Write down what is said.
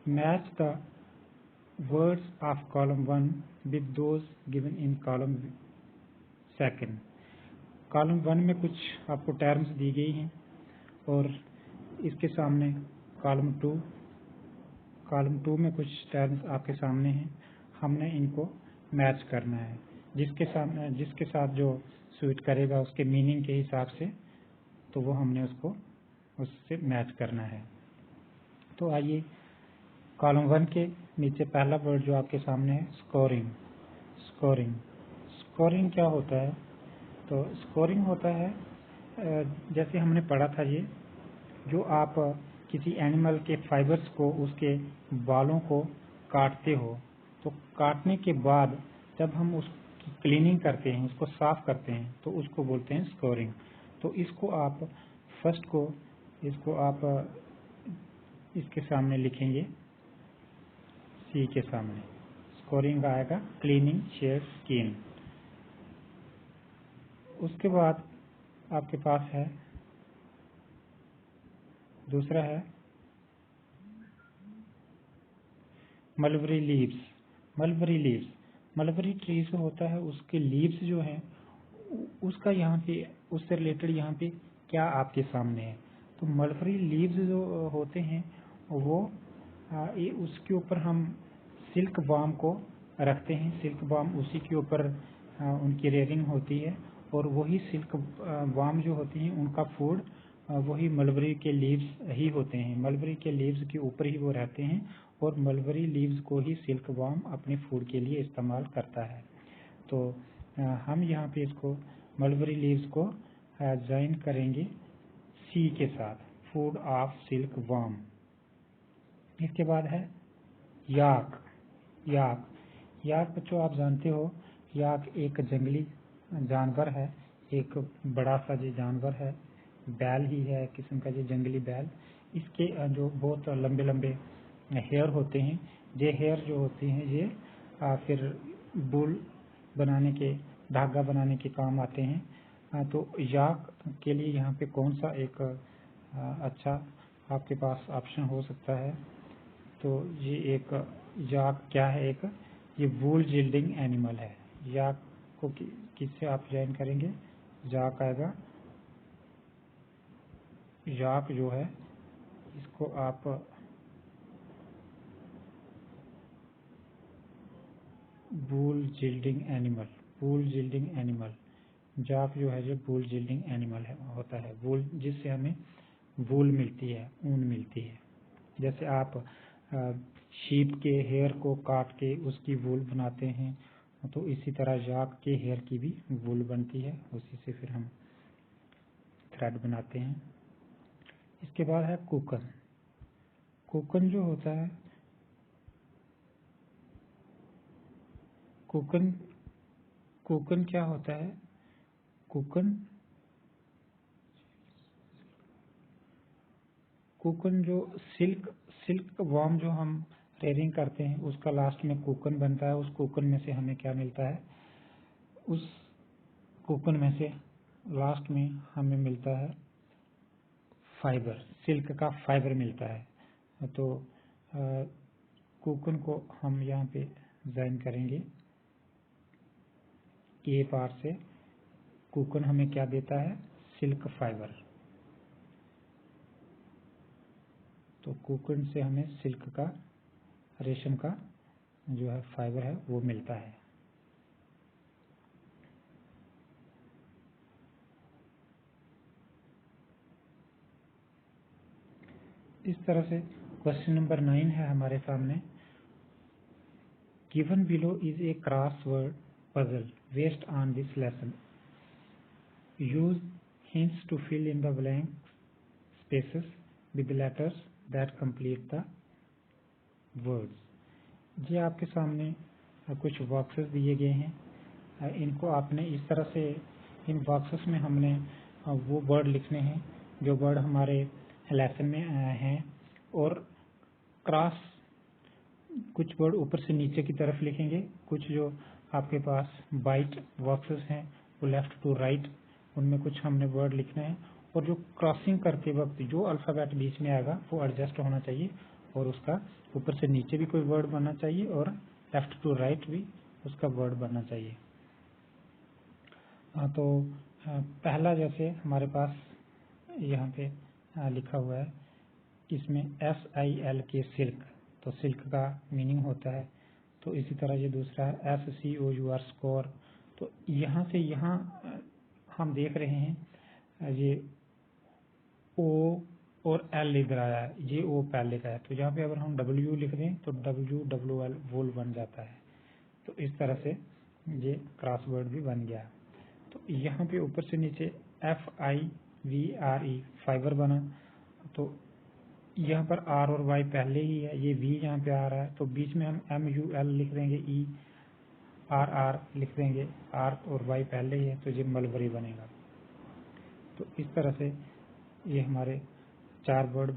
Match the words of column 1 with those given in column second. Column 1 में कुछ आपको terms दी गई हैं और इसके सामने कॉलम 2 में कुछ टर्म्स आपके सामने हैं। हमने इनको मैच करना है, जिसके साथ जो सूट करेगा उसके मीनिंग के हिसाब से, तो वो हमने उससे मैच करना है। तो आइए, कॉलम 1 के नीचे पहला वर्ड जो आपके सामने है, स्कोरिंग। स्कोरिंग क्या होता है? तो स्कोरिंग होता है, जैसे हमने पढ़ा था, ये जो आप किसी एनिमल के फाइबर्स को, उसके बालों को काटते हो, तो काटने के बाद जब हम उसकी क्लीनिंग करते हैं, उसको साफ करते हैं, तो उसको बोलते हैं स्कोरिंग। तो इसको आप इसके सामने लिखेंगे, सी के सामने स्कोरिंग आएगा, क्लीनिंग, शेड, स्किन। उसके बाद आपके पास है दूसरा है मलबरी लीव्स। मलबरी ट्री जो होता है, उसके लीव्स जो हैं, उसका यहाँ पे, उससे रिलेटेड यहाँ पे क्या आपके सामने है। तो मलबरी लीव्स जो होते हैं वो उसके ऊपर हम सिल्क बाम को रखते हैं। सिल्क बाम, उसी के ऊपर उनकी रेयरिंग होती है और वही सिल्क बाम जो होती हैं उनका फूड वही मलबरी के लीव्स ही होते हैं। मलबरी के लीव्स के ऊपर ही वो रहते हैं और मलबरी लीव्स को ही सिल्क बाम अपने फूड के लिए इस्तेमाल करता है। तो हम यहाँ पे इसको मलबरी लीव्स को ज्वाइन करेंगे सी के साथ, फूड ऑफ सिल्क बाम। इसके बाद है याक। बच्चों आप जानते हो, याक एक जंगली जानवर है, एक बड़ा सा जो जानवर है, बैल ही है किस्म का, जो जंगली बैल। इसके जो बहुत लंबे लंबे हेयर होते हैं, ये हेयर जो होते हैं ये फिर वूल बनाने के, धागा बनाने के काम आते हैं। तो याक के लिए यहाँ पे कौन सा एक अच्छा आपके पास ऑप्शन हो सकता है? तो ये एक याक क्या है? एक ये वूल जिल्डिंग एनिमल है। याक को किससे आप ज्वाइन करेंगे? याक आएगा, याक जो है इसको आप वूल जिल्डिंग एनिमल, याक जो है जो वूल जिल्डिंग एनिमल होता है। वूल, जिससे हमें वूल मिलती है, ऊन मिलती है। जैसे आप शीप के हेयर को काट के उसकी वूल बनाते हैं, तो इसी तरह याक के हेयर की भी वूल बनती है, उसी से फिर हम थ्रेड बनाते हैं। इसके बाद है कुकन जो होता है, कुकन क्या होता है? कुकन जो सिल्क वार्म जो हम रेयरिंग करते हैं, उसका लास्ट में कुकन बनता है। उस कुकन में से हमें क्या मिलता है? उस कुकन में से लास्ट में हमें मिलता है फाइबर, सिल्क का फाइबर मिलता है। तो कुकन को हम यहाँ पे ज्वाइन करेंगे ए पार्ट से। कुकन हमें क्या देता है? Silk fibre. तो कुकन से हमें सिल्क का, रेशम का जो है फाइबर है वो मिलता है। इस तरह से क्वेश्चन नंबर 9 है हमारे सामने। Given below is a crossword puzzle based on this lesson. Use hints to fill in the blank spaces with the letters that complete the words। ये आपके सामने कुछ बॉक्सेस दिए गए हैं। इनको आपने इस तरह से, इन बॉक्सेस में हमने वो वर्ड लिखने हैं जो वर्ड हमारे लेसन में हैं, और क्रॉस कुछ वर्ड ऊपर से नीचे की तरफ लिखेंगे। कुछ जो आपके पास बाइट बॉक्सेस हैं वो लेफ्ट टू राइट, उनमें कुछ हमने वर्ड लिखना है। और जो क्रॉसिंग करते वक्त जो अल्फ़ाबेट बीच में आएगा वो एडजस्ट होना चाहिए, और उसका ऊपर से नीचे भी कोई वर्ड बनना चाहिए और लेफ्ट टू राइट भी उसका वर्ड बनना चाहिए। तो पहला जैसे हमारे पास यहाँ पे लिखा हुआ है, इसमें SIL के सिल्क, तो सिल्क का मीनिंग होता है। तो इसी तरह ये दूसरा है SCOUR स्कोर। तो यहाँ से यहाँ हम देख रहे हैं ये O और L इधर आया है, ये O पहले का है, तो यहाँ पे अगर हम W लिख दें तो WWL वोल बन जाता है। तो इस तरह से ये क्रॉसवर्ड भी बन गया। तो यहाँ पे ऊपर से नीचे FIVRE फाइबर बना, तो यहाँ पर R और Y पहले ही है, ये V यहाँ पे आ रहा है, तो बीच में हम MUL लिख देंगे, ERR लिख देंगे, R और Y पहले ही है, तो ये मलबरी बनेगा। तो इस तरह से ये हमारे 4 वर्ड